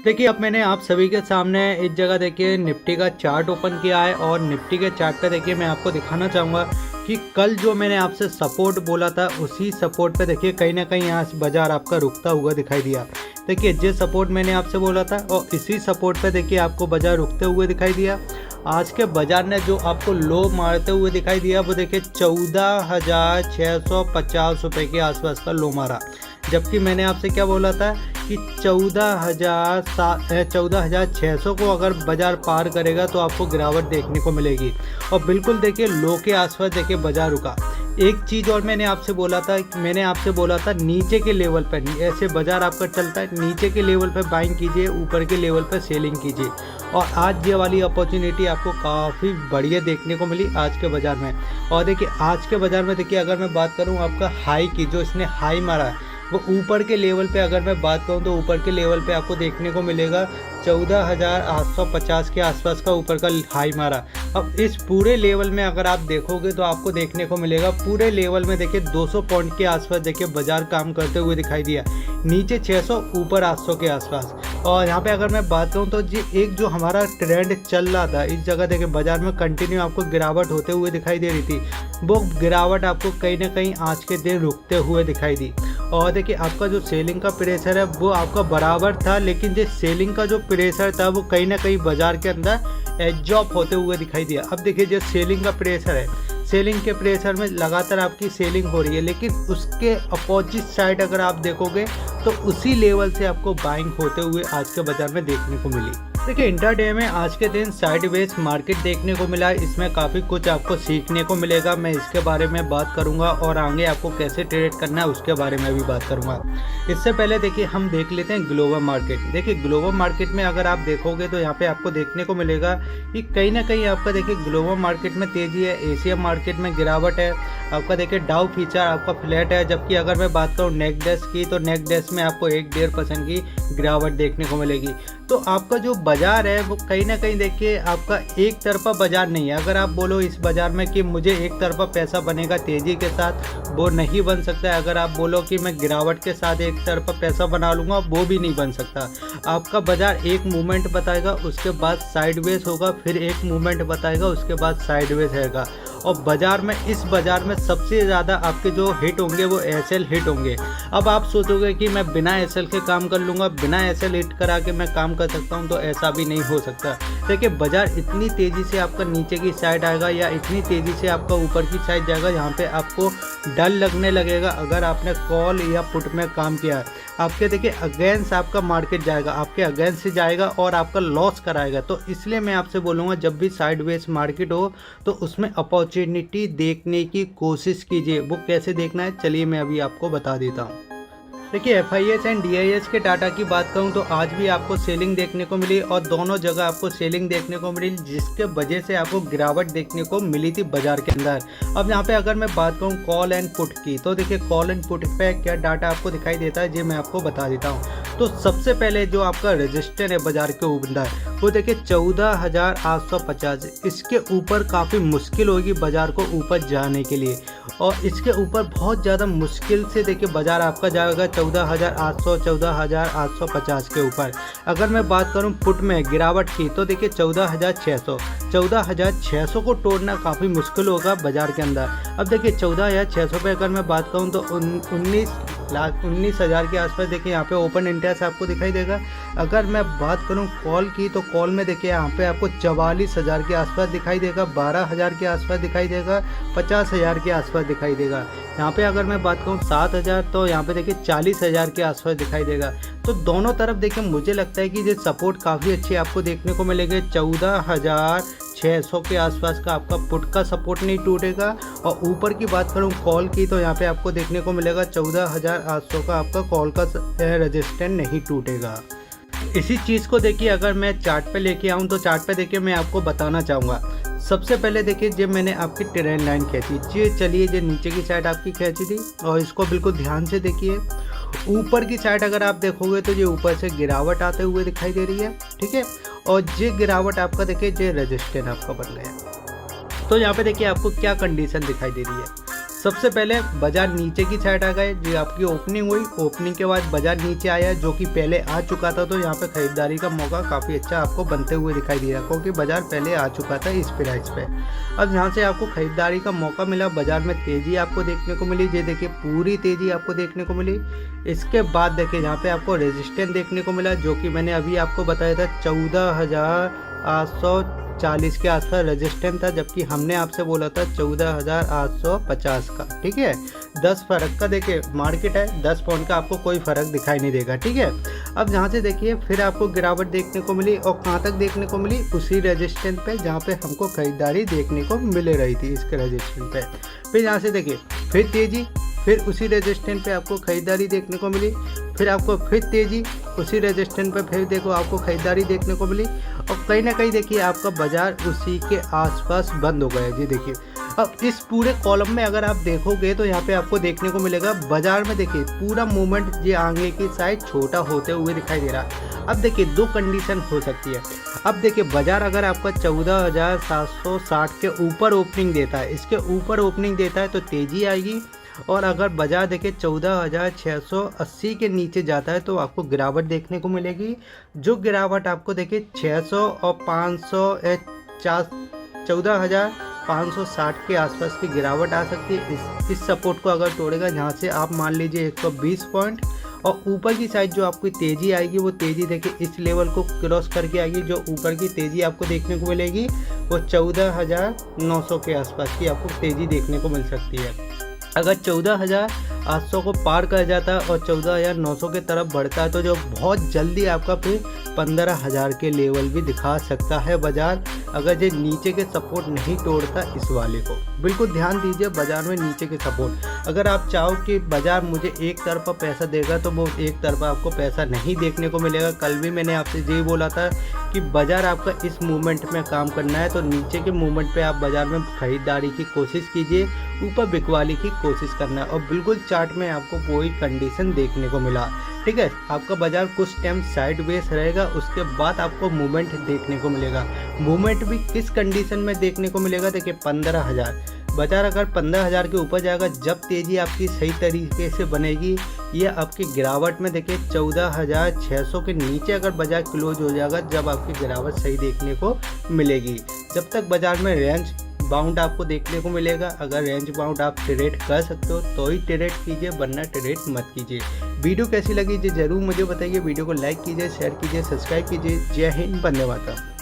देखिए अब मैंने आप सभी के सामने इस जगह देखिए निफ्टी का चार्ट ओपन किया है और निफ्टी के चार्ट पे देखिए मैं आपको दिखाना चाहूँगा कि कल जो मैंने आपसे सपोर्ट बोला था उसी सपोर्ट पे देखिए कहीं ना कहीं यहाँ बाजार आपका रुकता हुआ दिखाई दिया। देखिए जो सपोर्ट मैंने आपसे बोला था और इसी सपोर्ट पे देखिए आपको बाजार रुकते हुए दिखाई दिया। आज के बाजार ने जो आपको लो मारते हुए दिखाई दिया वो देखिए 14,650 रुपये के आसपास का लो मारा, जबकि मैंने आपसे क्या बोला था कि 14,600 को अगर बाजार पार करेगा तो आपको गिरावट देखने को मिलेगी। और बिल्कुल देखिए लो के आसपास देखिए बाजार रुका। एक चीज़ और मैंने आपसे बोला था नीचे के लेवल पर ऐसे बाजार आपका चलता है, नीचे के लेवल पर बाइंग कीजिए, ऊपर के लेवल पर सेलिंग कीजिए। और आज ये वाली अपॉर्चुनिटी आपको काफ़ी बढ़िया देखने को मिली आज के बाज़ार में। और देखिए आज के बाज़ार में देखिए अगर मैं बात करूँ आपका हाई की, जो इसने हाई मारा है वो ऊपर के लेवल पे अगर मैं बात करूं तो ऊपर के लेवल पे आपको देखने को मिलेगा 14,850 के आसपास का ऊपर का हाई मारा। अब इस पूरे लेवल में अगर आप देखोगे तो आपको देखने को मिलेगा पूरे लेवल में देखिए 200 पॉइंट के आसपास देखिए बाजार काम करते हुए दिखाई दिया, नीचे 600 ऊपर 800 के आसपास। और यहाँ पे अगर मैं बात करूँ तो जी एक जो हमारा ट्रेंड चल रहा था इस जगह देखिए बाजार में कंटिन्यू आपको गिरावट होते हुए दिखाई दे रही थी, वो गिरावट आपको कहीं ना कहीं आज के दिन रुकते हुए दिखाई दी। और देखिए आपका जो सेलिंग का प्रेशर है वो आपका बराबर था, लेकिन जो सेलिंग का जो प्रेशर था वो कहीं ना कहीं बाजार के अंदर एब्जॉर्ब होते हुए दिखाई दिया। अब देखिए जो सेलिंग का प्रेशर है, सेलिंग के प्रेशर में लगातार आपकी सेलिंग हो रही है, लेकिन उसके अपोजिट साइड अगर आप देखोगे तो उसी लेवल से आपको बाइंग होते हुए आज के बाजार में देखने को मिली। देखिए इंट्राडे में आज के दिन साइडवेज मार्केट देखने को मिला, इसमें काफ़ी कुछ आपको सीखने को मिलेगा। मैं इसके बारे में बात करूंगा और आगे आपको कैसे ट्रेड करना है उसके बारे में भी बात करूंगा। इससे पहले देखिए हम देख लेते हैं ग्लोबल मार्केट। देखिए ग्लोबल मार्केट में अगर आप देखोगे तो यहाँ पे आपको देखने को मिलेगा कि कहीं ना कहीं आपका देखिए ग्लोबल मार्केट में तेज़ी है, एशिया मार्केट में गिरावट है। आपका देखिए डाउ फीचर आपका फ्लैट है, जबकि अगर मैं बात करूँ नेकडेस की तो नेकडेस में आपको 1-1.5% की गिरावट देखने को मिलेगी। तो आपका जो बाजार है वो कहीं ना कहीं देखिए आपका एक तरफा बाजार नहीं है। अगर आप बोलो इस बाजार में कि मुझे एक तरफा पैसा बनेगा तेज़ी के साथ, वो नहीं बन सकता है। अगर आप बोलो कि मैं गिरावट के साथ एक तरफा पैसा बना लूँगा, वो भी नहीं बन सकता। आपका बाजार एक मूवमेंट बताएगा, उसके बाद साइडवेज होगा, फिर एक मूवमेंट बताएगा, उसके बाद साइडवेज रहेगा। और बाजार में इस बाजार में सबसे ज़्यादा आपके जो हिट होंगे वो एसएल हिट होंगे। अब आप सोचोगे कि मैं बिना एसएल के काम कर लूँगा, बिना एसएल हिट करा के मैं काम कर सकता हूँ, तो ऐसा भी नहीं हो सकता। देखिए बाजार इतनी तेज़ी से आपका नीचे की साइड आएगा या इतनी तेज़ी से आपका ऊपर की साइड जाएगा, यहाँ पे आपको डर लगने लगेगा। अगर आपने कॉल या पुट में काम किया है, आपके देखिए अगेंस्ट आपका मार्केट जाएगा, आपके अगेंस्ट से जाएगा और आपका लॉस कराएगा। तो इसलिए मैं आपसे बोलूँगा जब भी साइडवेज मार्केट हो तो उसमें अपॉर्चुनिटी देखने की कोशिश कीजिए। वो कैसे देखना है चलिए मैं अभी आपको बता देता हूँ। देखिए FIS एंड DIS के डाटा की बात करूं तो आज भी आपको सेलिंग देखने को मिली और दोनों जगह आपको सेलिंग देखने को मिली, जिसके वजह से आपको गिरावट देखने को मिली थी बाजार के अंदर। अब यहाँ पे अगर मैं बात करूं कॉल एंड पुट की तो देखिए कॉल एंड पुट पे क्या डाटा आपको दिखाई देता है ये मैं आपको बता देता हूँ। तो सबसे पहले जो आपका रजिस्टर है बाजार के ऊपर वो देखिए 14,850, इसके ऊपर काफ़ी मुश्किल होगी बाजार को ऊपर जाने के लिए। और इसके ऊपर बहुत ज़्यादा मुश्किल से देखिए बाजार आपका जाएगा 14,800 14,850 के ऊपर। अगर मैं बात करूं पुट में गिरावट की तो देखिए 14,600 को तोड़ना काफ़ी मुश्किल होगा बाजार के अंदर। अब देखिए 14,600 पे अगर मैं बात करूं तो 19,000 के आसपास देखिए यहाँ पे ओपन इंटरेस्ट आपको दिखाई देगा। अगर मैं बात करूं कॉल की तो कॉल में देखिए यहाँ पे आपको 44,000 के आसपास दिखाई देगा, 12,000 के आसपास दिखाई देगा, 50,000 के आसपास दिखाई देगा। यहाँ पे अगर मैं बात करूँ 7,000 तो यहाँ पे देखिए 40,000 के आसपास दिखाई देगा। तो दोनों तरफ देखिए मुझे लगता है कि ये सपोर्ट काफ़ी अच्छे आपको देखने को मिलेंगे। 14,600 के आसपास का आपका पुट का सपोर्ट नहीं टूटेगा। और ऊपर की बात करूं कॉल की तो यहाँ पे आपको देखने को मिलेगा 14,800 का आपका कॉल का रेजिस्टेंस नहीं टूटेगा। इसी चीज़ को देखिए अगर मैं चार्ट पे लेके आऊँ तो चार्ट पे देखिए मैं आपको बताना चाहूँगा। सबसे पहले देखिए जब मैंने आपकी ट्रेंड लाइन खींची, ये चलिए जो नीचे की साइड आपकी खींची थी और इसको बिल्कुल ध्यान से देखिए। ऊपर की साइड अगर आप देखोगे तो ये ऊपर से गिरावट आते हुए दिखाई दे रही है, ठीक है। और ये गिरावट आपका देखिए ये रेजिस्टेंस आपका बन गया। तो यहाँ पे देखिए आपको क्या कंडीशन दिखाई दे रही है। सबसे पहले बाजार नीचे की साइड आ गए, जो आपकी ओपनिंग हुई, ओपनिंग के बाद बाजार नीचे आया जो कि पहले आ चुका था, तो यहाँ पे खरीदारी का मौका काफ़ी अच्छा आपको बनते हुए दिखाई दिया क्योंकि बाजार पहले आ चुका था इस प्राइस पे। अब यहाँ से आपको खरीदारी का मौका मिला, बाजार में तेज़ी आपको देखने को मिली। ये देखिए पूरी तेज़ी आपको देखने को मिली। इसके बाद देखिए यहाँ पे आपको रेजिस्टेंस देखने को मिला, जो कि मैंने अभी आपको बताया था 14,840 के आसपास रेजिस्टेंस था, जबकि हमने आपसे बोला था 14,850 का। ठीक है, 10 फ़र्क का देखिए मार्केट है, 10 पॉइंट का आपको कोई फ़र्क दिखाई नहीं देगा। ठीक है, अब यहाँ से देखिए फिर आपको गिरावट देखने को मिली, और कहाँ तक देखने को मिली, उसी रेजिस्टेंस पे जहाँ पे हमको खरीदारी देखने को मिल रही थी, इसके रेजिस्टेंस पे। फिर यहाँ से देखिए फिर तेज़ी, फिर उसी रेजिस्टेंस पे आपको खरीदारी देखने को मिली, फिर आपको फिर तेज़ी, उसी रेजिस्टेंस पे फिर देखो आपको खरीदारी देखने को मिली, और कहीं ना कहीं देखिए आपका बाजार उसी के आसपास बंद हो गया। जी देखिए, अब इस पूरे कॉलम में अगर आप देखोगे तो यहाँ पे आपको देखने को मिलेगा बाजार में देखिए पूरा मूवमेंट ये आगे की साइड छोटा होते हुए दिखाई दे रहा है। अब देखिए दो कंडीशन हो सकती है। अब देखिए बाजार अगर आपका 14,760 के ऊपर ओपनिंग देता है, इसके ऊपर ओपनिंग देता है तो तेज़ी आएगी, और अगर बाजार देखिए 14,680 के नीचे जाता है तो आपको गिरावट देखने को मिलेगी। जो गिरावट आपको देखिए 600 और 500 14,560 के आसपास की गिरावट आ सकती है। इस सपोर्ट को अगर तोड़ेगा, यहाँ से आप मान लीजिए 120 पॉइंट, और ऊपर की साइड जो आपकी तेज़ी आएगी वो तेज़ी देखिए इस लेवल को क्रॉस करके आएगी। जो ऊपर की तेज़ी आपको देखने को मिलेगी वो 14,900 के आसपास की आपको तेज़ी देखने को मिल सकती है। अगर 14,800 को पार कर जाता है और 14,900 के तरफ बढ़ता है तो जो बहुत जल्दी आपका फिर 15,000 के लेवल भी दिखा सकता है बाजार, अगर ये नीचे के सपोर्ट नहीं तोड़ता इस वाले को। बिल्कुल ध्यान दीजिए बाजार में नीचे के सपोर्ट, अगर आप चाहो कि बाजार मुझे एक तरफा पैसा देगा तो वो एक तरफा आपको पैसा नहीं देखने को मिलेगा। कल भी मैंने आपसे यही बोला था कि बाजार आपका इस मूवमेंट में काम करना है, तो नीचे के मूवमेंट पे आप बाजार में खरीदारी की कोशिश कीजिए, ऊपर बिकवाली की कोशिश करना है, और बिल्कुल चार्ट में आपको कोई कंडीशन देखने को मिला। ठीक है, आपका बाजार कुछ टाइम साइडवेज रहेगा, उसके बाद आपको मूवमेंट देखने को मिलेगा। मूवमेंट भी किस कंडीशन में देखने को मिलेगा, देखिए 15,000 बाजार अगर 15,000 के ऊपर जाएगा, जब तेज़ी आपकी सही तरीके से बनेगी, ये आपकी गिरावट में देखिए 14,600 के नीचे अगर बाजार क्लोज हो जाएगा, जब आपकी गिरावट सही देखने को मिलेगी। जब तक बाजार में रेंज बाउंड आपको देखने को मिलेगा, अगर रेंज बाउंड आप ट्रेड कर सकते हो तो ही ट्रेड कीजिए, वरना ट्रेड मत कीजिए। वीडियो कैसी लगी जी ज़रूर मुझे बताइए, वीडियो को लाइक कीजिए, शेयर कीजिए, सब्सक्राइब कीजिए। जय हिंद, वंदे मातरम।